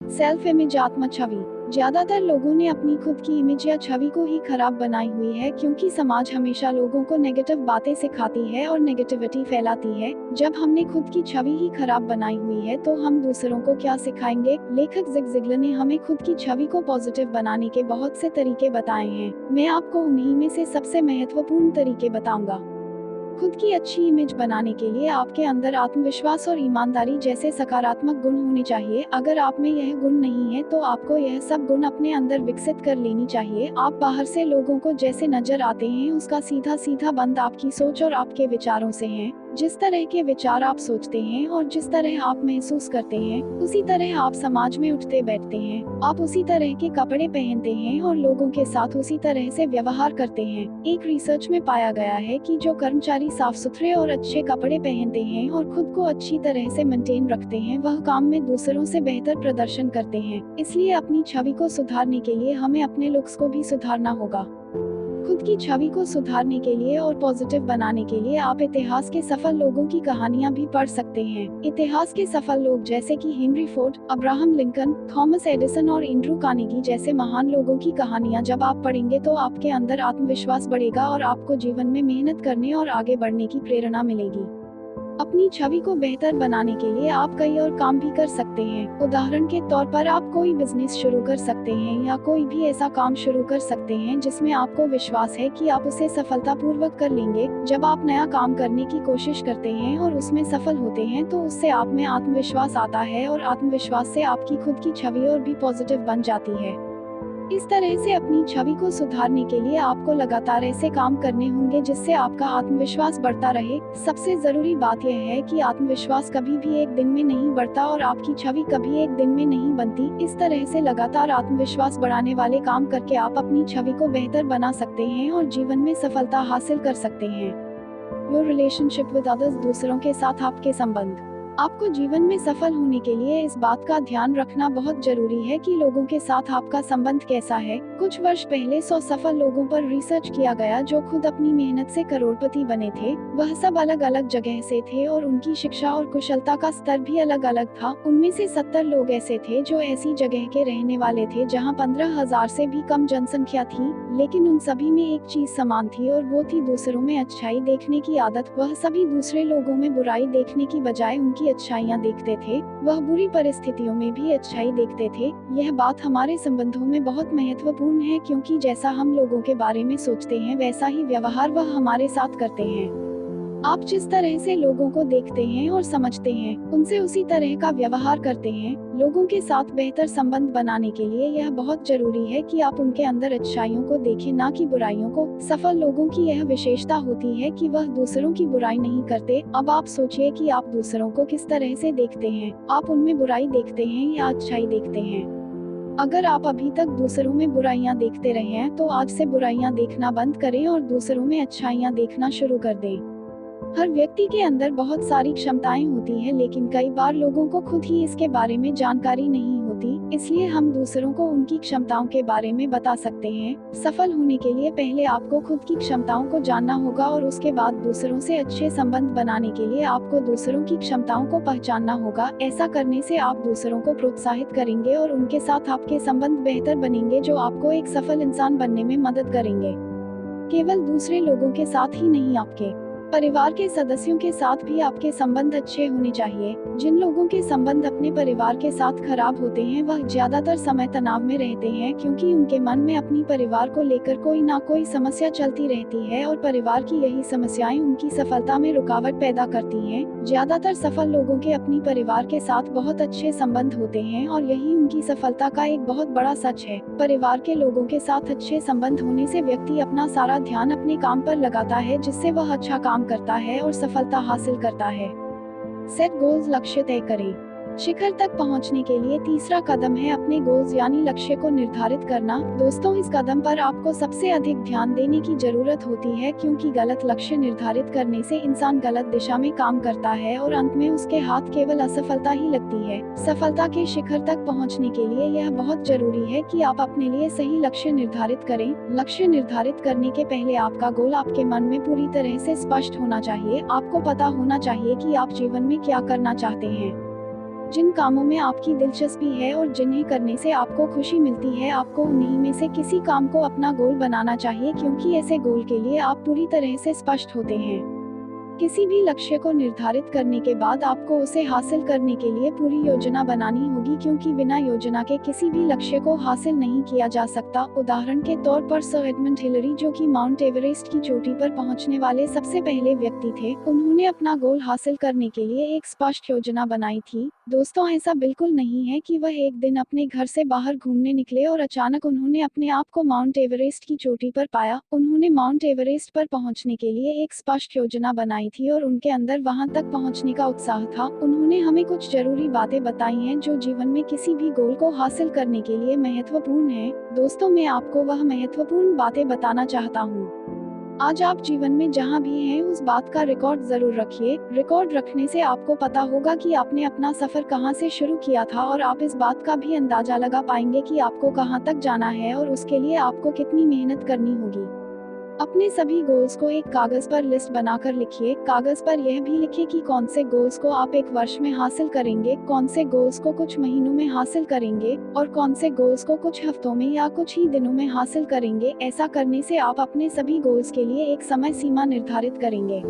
Self image आत्म छवि। ज्यादातर लोगों ने अपनी खुद की इमेज या छवि को ही खराब बनाई हुई है, क्योंकि समाज हमेशा लोगों को नेगेटिव बातें सिखाती है और नेगेटिविटी फैलाती है। जब हमने खुद की छवि ही खराब बनाई हुई है तो हम दूसरों को क्या सिखाएंगे। लेखक ज़िग ज़िगलर ने हमें खुद की छवि को पॉजिटिव बनाने के बहुत से तरीके बताए हैं। मैं आपको उन्हीं में से सबसे महत्वपूर्ण तरीके बताऊंगा। खुद की अच्छी इमेज बनाने के लिए आपके अंदर आत्मविश्वास और ईमानदारी जैसे सकारात्मक गुण होने चाहिए। अगर आप में यह गुण नहीं है तो आपको यह सब गुण अपने अंदर विकसित कर लेनी चाहिए। आप बाहर से लोगों को जैसे नजर आते हैं उसका सीधा सीधा बंद आपकी सोच और आपके विचारों से है। जिस तरह के विचार आप सोचते हैं और जिस तरह आप महसूस करते हैं, उसी तरह आप समाज में उठते बैठते हैं। आप उसी तरह के कपड़े पहनते हैं और लोगों के साथ उसी तरह से व्यवहार करते हैं। एक रिसर्च में पाया गया है कि जो कर्मचारी साफ सुथरे और अच्छे कपड़े पहनते हैं और खुद को अच्छी तरह से मेंटेन रखते हैं, वह काम में दूसरों से बेहतर प्रदर्शन करते हैं। इसलिए अपनी छवि को सुधारने के लिए हमें अपने लुक्स को भी सुधारना होगा। खुद की छवि को सुधारने के लिए और पॉजिटिव बनाने के लिए आप इतिहास के सफल लोगों की कहानियां भी पढ़ सकते हैं। इतिहास के सफल लोग जैसे कि Henry Ford, Abraham Lincoln, Thomas Edison और एंड्रू कार्नेगी जैसे महान लोगों की कहानियां जब आप पढ़ेंगे तो आपके अंदर आत्मविश्वास बढ़ेगा और आपको जीवन में मेहनत करने और आगे बढ़ने की प्रेरणा मिलेगी। अपनी छवि को बेहतर बनाने के लिए आप कई और काम भी कर सकते हैं। उदाहरण के तौर पर आप कोई बिजनेस शुरू कर सकते हैं या कोई भी ऐसा काम शुरू कर सकते हैं जिसमें आपको विश्वास है कि आप उसे सफलतापूर्वक कर लेंगे। जब आप नया काम करने की कोशिश करते हैं और उसमें सफल होते हैं तो उससे आप में आत्मविश्वास आता है और आत्मविश्वास से आपकी खुद की छवि और भी पॉजिटिव बन जाती है। इस तरह से अपनी छवि को सुधारने के लिए आपको लगातार ऐसे काम करने होंगे जिससे आपका आत्मविश्वास बढ़ता रहे। सबसे जरूरी बात यह है कि आत्मविश्वास कभी भी एक दिन में नहीं बढ़ता और आपकी छवि कभी एक दिन में नहीं बनती। इस तरह से लगातार आत्मविश्वास बढ़ाने वाले काम करके आप अपनी छवि को बेहतर बना सकते हैं और जीवन में सफलता हासिल कर सकते हैं। योर रिलेशनशिप विद अदर्स, दूसरों के साथ आपके संबंध। आपको जीवन में सफल होने के लिए इस बात का ध्यान रखना बहुत जरूरी है कि लोगों के साथ आपका संबंध कैसा है। कुछ वर्ष पहले 100 सफल लोगों पर रिसर्च किया गया जो खुद अपनी मेहनत से करोड़पति बने थे। वह सब अलग अलग जगह से थे और उनकी शिक्षा और कुशलता का स्तर भी अलग अलग था। उनमें से 70 लोग ऐसे थे जो ऐसी जगह के रहने वाले थे जहाँ 15,000 से भी कम जनसंख्या थी, लेकिन उन सभी में एक चीज समान थी और वो थी दूसरों में अच्छाई देखने की आदत। वह सभी दूसरे लोगों में बुराई देखने की बजाय उनकी अच्छाइयाँ देखते थे। वह बुरी परिस्थितियों में भी अच्छाई देखते थे। यह बात हमारे संबंधों में बहुत महत्वपूर्ण है, क्योंकि जैसा हम लोगों के बारे में सोचते हैं वैसा ही व्यवहार वह हमारे साथ करते हैं। आप जिस तरह से लोगों को देखते हैं और समझते हैं, उनसे उसी तरह का व्यवहार करते हैं। लोगों के साथ बेहतर संबंध बनाने के लिए यह बहुत जरूरी है कि आप उनके अंदर अच्छाइयों को देखें, ना कि बुराइयों को। सफल लोगों की यह विशेषता होती है कि वह दूसरों की बुराई नहीं करते। अब आप सोचिए कि आप दूसरों को किस तरह से देखते हैं। आप उनमें बुराई देखते हैं या अच्छाई देखते हैं? अगर आप अभी तक दूसरों में बुराइयां देखते रहे हैं तो आज से बुराइयां देखना बंद करें और दूसरों में अच्छाइयां देखना शुरू कर दें। हर व्यक्ति के अंदर बहुत सारी क्षमताएं होती हैं, लेकिन कई बार लोगों को खुद ही इसके बारे में जानकारी नहीं होती। इसलिए हम दूसरों को उनकी क्षमताओं के बारे में बता सकते हैं। सफल होने के लिए पहले आपको खुद की क्षमताओं को जानना होगा और उसके बाद दूसरों से अच्छे संबंध बनाने के लिए आपको दूसरों की क्षमताओं को पहचानना होगा। ऐसा करने से आप दूसरों को प्रोत्साहित करेंगे और उनके साथ आपके संबंध बेहतर बनेंगे, जो आपको एक सफल इंसान बनने में मदद करेंगे। केवल दूसरे लोगों के साथ ही नहीं, आपके परिवार के सदस्यों के साथ भी आपके संबंध अच्छे होने चाहिए। जिन लोगों के संबंध अपने परिवार के साथ खराब होते हैं वह ज्यादातर समय तनाव में रहते हैं, क्योंकि उनके मन में अपनी परिवार को लेकर कोई ना कोई समस्या चलती रहती है और परिवार की यही समस्याएं उनकी सफलता में रुकावट पैदा करती हैं। ज्यादातर सफल लोगों के अपनी परिवार के साथ बहुत अच्छे संबंध होते हैं और यही उनकी सफलता का एक बहुत बड़ा सच है। परिवार के लोगों के साथ अच्छे संबंध होने से व्यक्ति अपना सारा ध्यान अपने काम पर लगाता है, जिससे वह अच्छा काम करता है और सफलता हासिल करता है। सेट गोल्स, लक्ष्य तय करें। शिखर तक पहुंचने के लिए तीसरा कदम है अपने गोल्स यानी लक्ष्य को निर्धारित करना। दोस्तों, इस कदम पर आपको सबसे अधिक ध्यान देने की जरूरत होती है, क्योंकि गलत लक्ष्य निर्धारित करने से इंसान गलत दिशा में काम करता है और अंत में उसके हाथ केवल असफलता ही लगती है। सफलता के शिखर तक पहुंचने के लिए यह बहुत जरूरी है कि आप अपने लिए सही लक्ष्य निर्धारित करें। लक्ष्य निर्धारित करने के पहले आपका गोल आपके मन में पूरी तरह से स्पष्ट होना चाहिए। आपको पता होना चाहिए कि आप जीवन में क्या करना चाहते हैं। जिन कामों में आपकी दिलचस्पी है और जिन्हें करने से आपको खुशी मिलती है, आपको उन्हीं में से किसी काम को अपना गोल बनाना चाहिए, क्योंकि ऐसे गोल के लिए आप पूरी तरह से स्पष्ट होते हैं। किसी भी लक्ष्य को निर्धारित करने के बाद आपको उसे हासिल करने के लिए पूरी योजना बनानी होगी, क्योंकि बिना योजना के किसी भी लक्ष्य को हासिल नहीं किया जा सकता। उदाहरण के तौर पर सर एडमंड हिलरी, जो कि माउंट एवरेस्ट की चोटी पर पहुंचने वाले सबसे पहले व्यक्ति थे, उन्होंने अपना गोल हासिल करने के लिए एक स्पष्ट योजना बनाई थी। दोस्तों, ऐसा बिल्कुल नहीं है कि वह एक दिन अपने घर से बाहर घूमने निकले और अचानक उन्होंने अपने आप को माउंट एवरेस्ट की चोटी पर पाया। उन्होंने माउंट एवरेस्ट पर पहुंचने के लिए एक स्पष्ट योजना बनाई थी और उनके अंदर वहां तक पहुंचने का उत्साह था। उन्होंने हमें कुछ जरूरी बातें बताई हैं जो जीवन में किसी भी गोल को हासिल करने के लिए महत्वपूर्ण हैं। दोस्तों, मैं आपको वह महत्वपूर्ण बातें बताना चाहता हूँ। आज आप जीवन में जहाँ भी हैं, उस बात का रिकॉर्ड जरूर रखिए। रिकॉर्ड रखने से आपको पता होगा कि आपने अपना सफर कहाँ से शुरू किया था, और आप इस बात का भी अंदाजा लगा पाएंगे कि आपको कहाँ तक जाना है और उसके लिए आपको कितनी मेहनत करनी होगी। अपने सभी गोल्स को एक कागज पर लिस्ट बनाकर लिखिए। कागज पर यह भी लिखिए कि कौन से गोल्स को आप एक वर्ष में हासिल करेंगे, कौन से गोल्स को कुछ महीनों में हासिल करेंगे और कौन से गोल्स को कुछ हफ्तों में या कुछ ही दिनों में हासिल करेंगे। ऐसा करने से आप अपने सभी गोल्स के लिए एक समय सीमा निर्धारित करेंगे।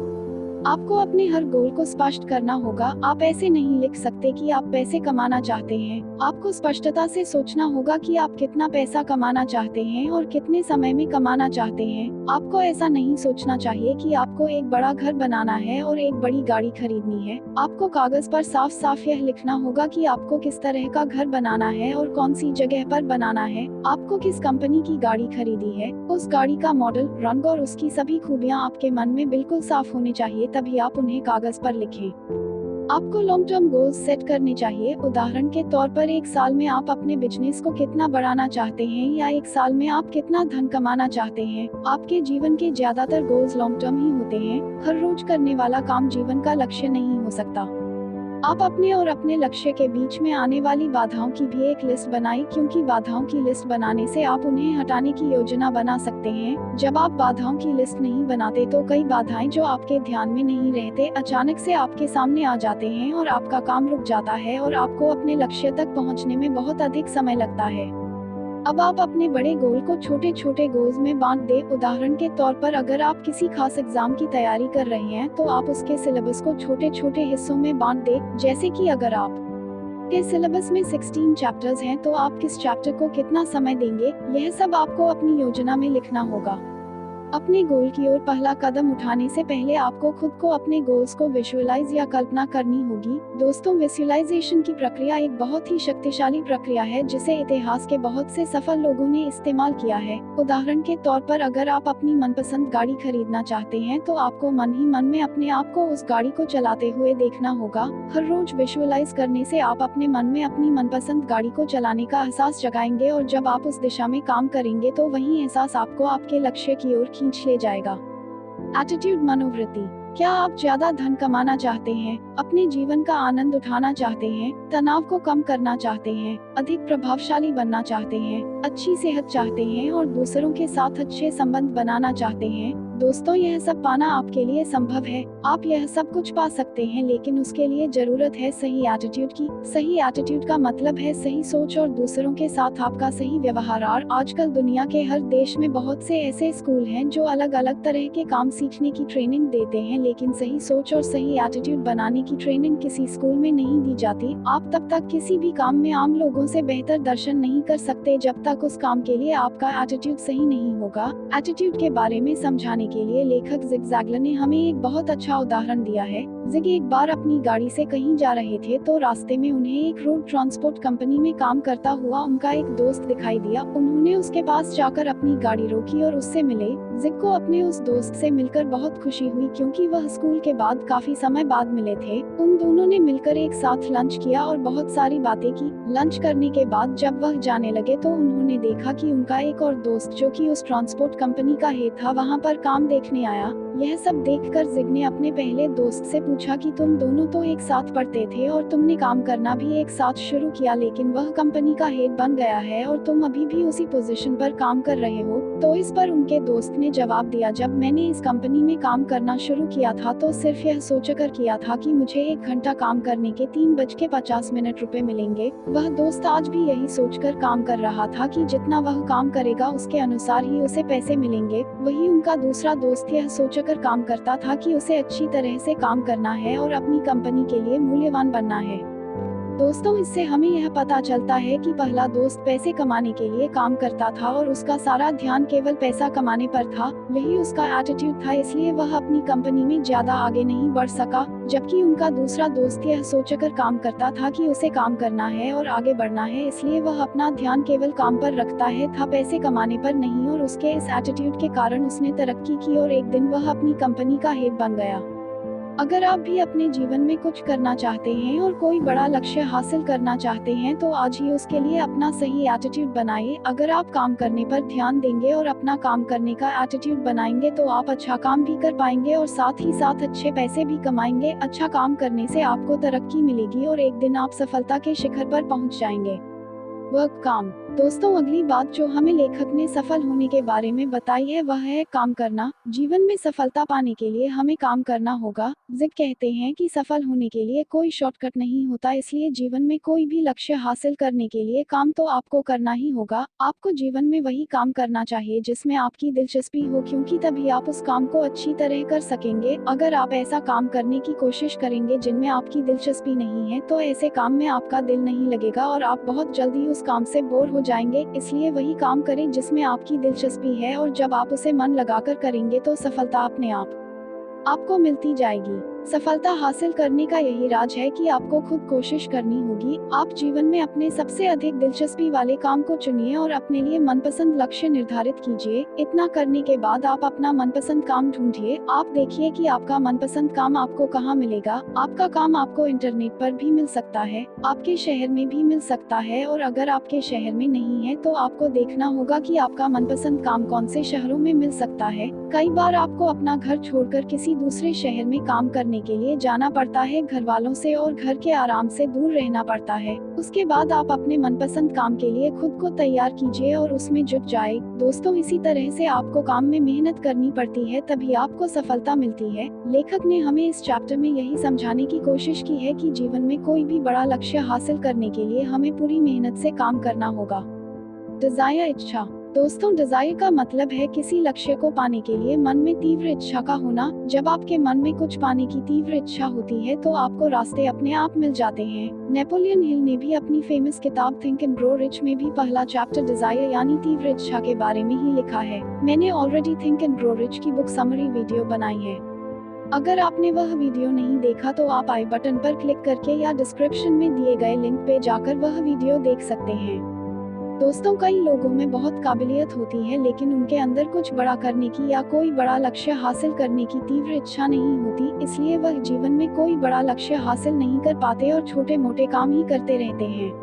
आपको अपने हर गोल को स्पष्ट करना होगा। आप ऐसे नहीं लिख सकते कि आप पैसे कमाना चाहते हैं। आपको स्पष्टता से सोचना होगा कि आप कितना पैसा कमाना चाहते हैं और कितने समय में कमाना चाहते हैं। आपको ऐसा नहीं सोचना चाहिए कि आपको एक बड़ा घर बनाना है और एक बड़ी गाड़ी खरीदनी है। आपको कागज पर साफ साफ यह लिखना होगा कि आपको किस तरह का घर बनाना है और कौन सी जगह पर बनाना है। आपको किस कंपनी की गाड़ी खरीदी है, उस गाड़ी का मॉडल, रंग और उसकी सभी खूबियां आपके मन में बिल्कुल साफ होनी चाहिए, तभी आप उन्हें कागज पर लिखें। आपको लॉन्ग टर्म गोल्स सेट करने चाहिए। उदाहरण के तौर पर एक साल में आप अपने बिजनेस को कितना बढ़ाना चाहते हैं या एक साल में आप कितना धन कमाना चाहते हैं। आपके जीवन के ज्यादातर गोल्स लॉन्ग टर्म ही होते हैं। हर रोज करने वाला काम जीवन का लक्ष्य नहीं हो सकता। आप अपने और अपने लक्ष्य के बीच में आने वाली बाधाओं की भी एक लिस्ट बनाएं, क्योंकि बाधाओं की लिस्ट बनाने से आप उन्हें हटाने की योजना बना सकते हैं। जब आप बाधाओं की लिस्ट नहीं बनाते तो कई बाधाएं जो आपके ध्यान में नहीं रहते अचानक से आपके सामने आ जाते हैं और आपका काम रुक जाता है और आपको अपने लक्ष्य तक पहुंचने में बहुत अधिक समय लगता है। अब आप अपने बड़े गोल को छोटे छोटे गोल्स में बांट दें। उदाहरण के तौर पर अगर आप किसी खास एग्जाम की तैयारी कर रहे हैं तो आप उसके सिलेबस को छोटे छोटे हिस्सों में बांट दें। जैसे कि अगर आप के सिलेबस में 16 चैप्टर्स हैं तो आप किस चैप्टर को कितना समय देंगे, यह सब आपको अपनी योजना में लिखना होगा। अपने गोल की ओर पहला कदम उठाने से पहले आपको खुद को अपने गोल्स को विजुअलाइज या कल्पना करनी होगी। दोस्तों, विजुअलाइजेशन की प्रक्रिया एक बहुत ही शक्तिशाली प्रक्रिया है जिसे इतिहास के बहुत से सफल लोगों ने इस्तेमाल किया है। उदाहरण के तौर पर अगर आप अपनी मनपसंद गाड़ी खरीदना चाहते हैं तो आपको मन ही मन में अपने आप को उस गाड़ी को चलाते हुए देखना होगा। हर रोज विजुअलाइज करने से आप अपने मन में अपनी मनपसंद गाड़ी को चलाने का एहसास जगाएंगे और जब आप उस दिशा में काम करेंगे तो वही एहसास आपको आपके लक्ष्य की ओर खींच ले जाएगा। एटीट्यूड मनोवृत्ति। क्या आप ज्यादा धन कमाना चाहते हैं, अपने जीवन का आनंद उठाना चाहते हैं, तनाव को कम करना चाहते हैं, अधिक प्रभावशाली बनना चाहते हैं, अच्छी सेहत चाहते हैं और दूसरों के साथ अच्छे संबंध बनाना चाहते हैं? दोस्तों, यह सब पाना आपके लिए संभव है। आप यह सब कुछ पा सकते हैं, लेकिन उसके लिए जरूरत है सही एटीट्यूड की। सही एटीट्यूड का मतलब है सही सोच और दूसरों के साथ आपका सही व्यवहार। आजकल दुनिया के हर देश में बहुत से ऐसे स्कूल हैं जो अलग अलग तरह के काम सीखने की ट्रेनिंग देते हैं, लेकिन सही सोच और सही एटीट्यूड बनाने की ट्रेनिंग किसी स्कूल में नहीं दी जाती। आप तब तक किसी भी काम में आम लोगों से बेहतर दर्शन नहीं कर सकते जब तक उस काम के लिए आपका एटीट्यूड सही नहीं होगा। एटीट्यूड के बारे में समझाने के लिए लेखक जिग ज़ैगलर ने हमें एक बहुत अच्छा उदाहरण दिया है। जिग एक बार अपनी गाड़ी से कहीं जा रहे थे तो रास्ते में उन्हें एक रोड ट्रांसपोर्ट कंपनी में काम करता हुआ उनका एक दोस्त दिखाई दिया। उन्होंने उसके पास जाकर अपनी गाड़ी रोकी और उससे मिले। जिग को अपने उस दोस्त से मिलकर बहुत खुशी हुई, क्योंकि वह स्कूल के बाद काफी समय बाद मिले थे। उन दोनों ने मिलकर एक साथ लंच किया और बहुत सारी बातें की। लंच करने के बाद जब वह जाने लगे तो उन्होंने देखा कि उनका एक और दोस्त, जो कि उस ट्रांसपोर्ट कंपनी का हेड था, वहाँ पर काम देखने आया। यह सब देखकर जिग ने अपने पहले दोस्त से पूछा कि तुम दोनों तो एक साथ पढ़ते थे और तुमने काम करना भी एक साथ शुरू किया, लेकिन वह कंपनी का हेड बन गया है और तुम अभी भी उसी पोजीशन पर काम कर रहे हो। तो इस पर उनके दोस्त ने जवाब दिया, जब मैंने इस कंपनी में काम करना शुरू किया था तो सिर्फ यह सोचकर किया था कि मुझे 1 घंटा काम करने के 3:50 रुपए मिलेंगे। वह दोस्त आज भी यही सोचकर काम कर रहा था कि जितना वह काम करेगा उसके अनुसार ही उसे पैसे मिलेंगे। वही उनका दूसरा दोस्त यह सोचकर काम करता था कि उसे अच्छी तरह से काम करना है और अपनी कंपनी के लिए मूल्यवान बनना है। दोस्तों, इससे हमें यह पता चलता है कि पहला दोस्त पैसे कमाने के लिए काम करता था और उसका सारा ध्यान केवल पैसा कमाने पर था। यही उसका एटीट्यूड था, इसलिए वह अपनी कंपनी में ज्यादा आगे नहीं बढ़ सका। जबकि उनका दूसरा दोस्त यह सोचकर काम करता था कि उसे काम करना है और आगे बढ़ना है, इसलिए वह अपना ध्यान केवल काम पर रखता था, पैसे कमाने पर नहीं। और उसके इस एटीट्यूड के कारण उसने तरक्की की और एक दिन वह अपनी कंपनी का हेड बन गया। अगर आप भी अपने जीवन में कुछ करना चाहते हैं और कोई बड़ा लक्ष्य हासिल करना चाहते हैं तो आज ही उसके लिए अपना सही एटीट्यूड बनाइए। अगर आप काम करने पर ध्यान देंगे और अपना काम करने का एटीट्यूड बनाएंगे तो आप अच्छा काम भी कर पाएंगे और साथ ही साथ अच्छे पैसे भी कमाएंगे। अच्छा काम करने से आपको तरक्की मिलेगी और एक दिन आप सफलता के शिखर पर पहुंच जाएंगे। वर्क काम। दोस्तों, अगली बात जो हमें लेखक ने सफल होने के बारे में बताई है वह है काम करना। जीवन में सफलता पाने के लिए हमें काम करना होगा। जिद कहते हैं कि सफल होने के लिए कोई शॉर्टकट नहीं होता, इसलिए जीवन में कोई भी लक्ष्य हासिल करने के लिए काम तो आपको करना ही होगा। आपको जीवन में वही काम करना चाहिए जिसमें आपकी दिलचस्पी हो, क्योंकि तभी आप उस काम को अच्छी तरह कर सकेंगे। अगर आप ऐसा काम करने की कोशिश करेंगे जिनमें आपकी दिलचस्पी नहीं है तो ऐसे काम में आपका दिल नहीं लगेगा और आप बहुत जल्दी उस काम से बोर हो जाएंगे। इसलिए वही काम करें जिसमें आपकी दिलचस्पी है और जब आप उसे मन लगाकर करेंगे तो सफलता अपने आप आपको मिलती जाएगी। सफलता हासिल करने का यही राज है कि आपको खुद कोशिश करनी होगी। आप जीवन में अपने सबसे अधिक दिलचस्पी वाले काम को चुनिए और अपने लिए मनपसंद लक्ष्य निर्धारित कीजिए। इतना करने के बाद आप अपना मनपसंद काम ढूंढिए। आप देखिए कि आपका मनपसंद काम आपको कहाँ मिलेगा। आपका काम आपको इंटरनेट पर भी मिल सकता है, आपके शहर में भी मिल सकता है, और अगर आपके शहर में नहीं है तो आपको देखना होगा कि आपका मनपसंद काम कौन से शहरों में मिल सकता है। कई बार आपको अपना घर छोड़कर किसी दूसरे शहर में काम करने के लिए जाना पड़ता है, घर वालों से और घर के आराम से दूर रहना पड़ता है। उसके बाद आप अपने मनपसंद काम के लिए खुद को तैयार कीजिए और उसमें जुट जाए। दोस्तों, इसी तरह से आपको काम में मेहनत करनी पड़ती है, तभी आपको सफलता मिलती है। लेखक ने हमें इस चैप्टर में यही समझाने की कोशिश की है कि जीवन में कोई भी बड़ा लक्ष्य हासिल करने के लिए हमें पूरी मेहनत से काम करना होगा। डिजायर, इच्छा। दोस्तों, डिजायर का मतलब है किसी लक्ष्य को पाने के लिए मन में तीव्र इच्छा का होना। जब आपके मन में कुछ पाने की तीव्र इच्छा होती है तो आपको रास्ते अपने आप मिल जाते हैं। नेपोलियन हिल ने भी अपनी फेमस किताब थिंक एंड ग्रो रिच में भी पहला चैप्टर डिजायर यानी तीव्र इच्छा के बारे में ही लिखा है। मैंने already think and grow rich की बुक समरी वीडियो बनाई है। अगर आपने वह वीडियो नहीं देखा तो आप आई बटन पर क्लिक करके या डिस्क्रिप्शन में दिए गए लिंक पे जाकर वह वीडियो देख सकते हैं। दोस्तों, कई लोगों में बहुत काबिलियत होती है लेकिन उनके अंदर कुछ बड़ा करने की या कोई बड़ा लक्ष्य हासिल करने की तीव्र इच्छा नहीं होती, इसलिए वह जीवन में कोई बड़ा लक्ष्य हासिल नहीं कर पाते और छोटे मोटे काम ही करते रहते हैं।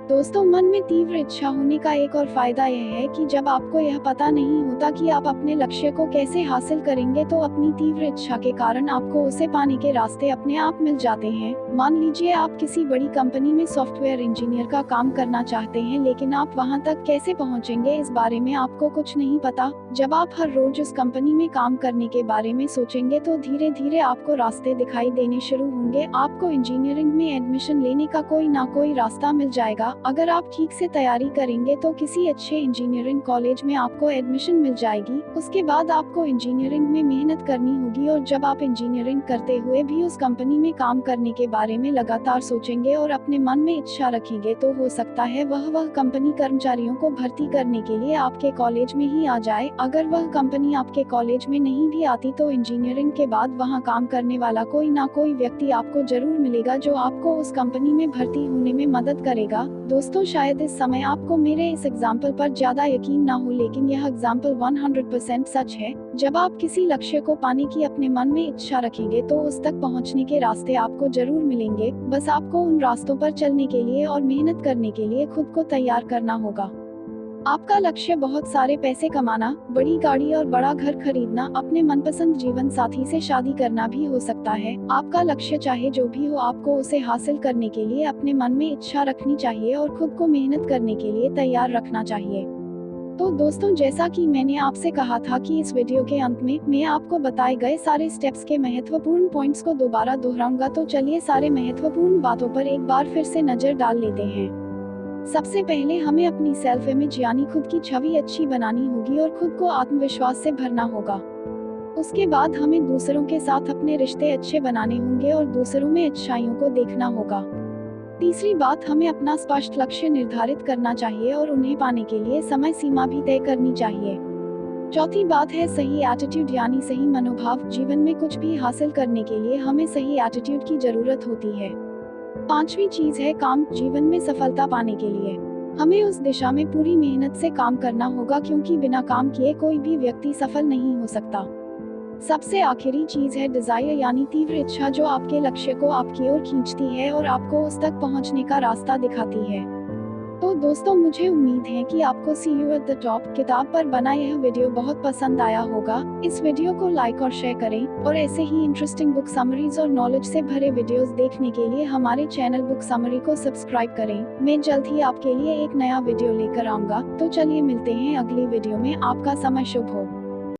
दोस्तों, मन में तीव्र इच्छा होने का एक और फायदा यह है कि जब आपको यह पता नहीं होता कि आप अपने लक्ष्य को कैसे हासिल करेंगे तो अपनी तीव्र इच्छा के कारण आपको उसे पाने के रास्ते अपने आप मिल जाते हैं। मान लीजिए आप किसी बड़ी कंपनी में सॉफ्टवेयर इंजीनियर का काम करना चाहते हैं, लेकिन आप वहां तक कैसे पहुंचेंगे इस बारे में आपको कुछ नहीं पता। जब आप हर रोज उस कंपनी में काम करने के बारे में सोचेंगे तो धीरे धीरे आपको रास्ते दिखाई देने शुरू होंगे। आपको इंजीनियरिंग में एडमिशन लेने का कोई ना कोई रास्ता मिल जाएगा। अगर आप ठीक से तैयारी करेंगे तो किसी अच्छे इंजीनियरिंग कॉलेज में आपको एडमिशन मिल जाएगी। उसके बाद आपको इंजीनियरिंग में मेहनत करनी होगी और जब आप इंजीनियरिंग करते हुए भी उस कंपनी में काम करने के बारे में लगातार सोचेंगे और अपने मन में इच्छा रखेंगे तो हो सकता है वह कंपनी कर्मचारियों को भर्ती करने के लिए आपके कॉलेज में ही आ जाए। अगर वह कंपनी आपके कॉलेज में नहीं भी आती तो इंजीनियरिंग के बाद वहाँ काम करने वाला कोई ना कोई व्यक्ति आपको जरूर मिलेगा जो आपको उस कंपनी में भर्ती होने में मदद करेगा। दोस्तों, शायद इस समय आपको मेरे इस एग्जाम्पल पर ज्यादा यकीन ना हो, लेकिन यह एग्जाम्पल 100% सच है। जब आप किसी लक्ष्य को पाने की अपने मन में इच्छा रखेंगे तो उस तक पहुंचने के रास्ते आपको जरूर मिलेंगे। बस आपको उन रास्तों पर चलने के लिए और मेहनत करने के लिए खुद को तैयार करना होगा। आपका लक्ष्य बहुत सारे पैसे कमाना, बड़ी गाड़ी और बड़ा घर खरीदना, अपने मनपसंद जीवन साथी से शादी करना भी हो सकता है। आपका लक्ष्य चाहे जो भी हो, आपको उसे हासिल करने के लिए अपने मन में इच्छा रखनी चाहिए और खुद को मेहनत करने के लिए तैयार रखना चाहिए। तो दोस्तों, जैसा कि मैंने आपसे कहा था कि इस वीडियो के अंत में मैं आपको बताए गए सारे स्टेप्स के महत्वपूर्ण पॉइंट्स को दोबारा दोहराऊंगा, तो चलिए सारे महत्वपूर्ण बातों पर एक बार फिर से नजर डाल लेते हैं। सबसे पहले हमें अपनी सेल्फ इमेज यानी खुद की छवि अच्छी बनानी होगी और खुद को आत्मविश्वास से भरना होगा। उसके बाद हमें दूसरों के साथ अपने रिश्ते अच्छे बनाने होंगे और दूसरों में अच्छाइयों को देखना होगा। तीसरी बात, हमें अपना स्पष्ट लक्ष्य निर्धारित करना चाहिए और उन्हें पाने के लिए समय सीमा भी तय करनी चाहिए। चौथी बात है सही एटीट्यूड यानी सही मनोभाव। जीवन में कुछ भी हासिल करने के लिए हमें सही एटीट्यूड की जरूरत होती है। पांचवी चीज है काम। जीवन में सफलता पाने के लिए हमें उस दिशा में पूरी मेहनत से काम करना होगा, क्योंकि बिना काम किए कोई भी व्यक्ति सफल नहीं हो सकता। सबसे आखिरी चीज है डिजायर यानी तीव्र इच्छा, जो आपके लक्ष्य को आपकी ओर खींचती है और आपको उस तक पहुंचने का रास्ता दिखाती है। तो दोस्तों, मुझे उम्मीद है कि आपको सी यू एट द टॉप किताब पर बना यह वीडियो बहुत पसंद आया होगा। इस वीडियो को लाइक और शेयर करें और ऐसे ही इंटरेस्टिंग बुक समरीज और नॉलेज से भरे वीडियोस देखने के लिए हमारे चैनल बुक समरी को सब्सक्राइब करें। मैं जल्द ही आपके लिए एक नया वीडियो लेकर आऊंगा। तो चलिए मिलते हैं अगली वीडियो में। आपका समय शुभ हो।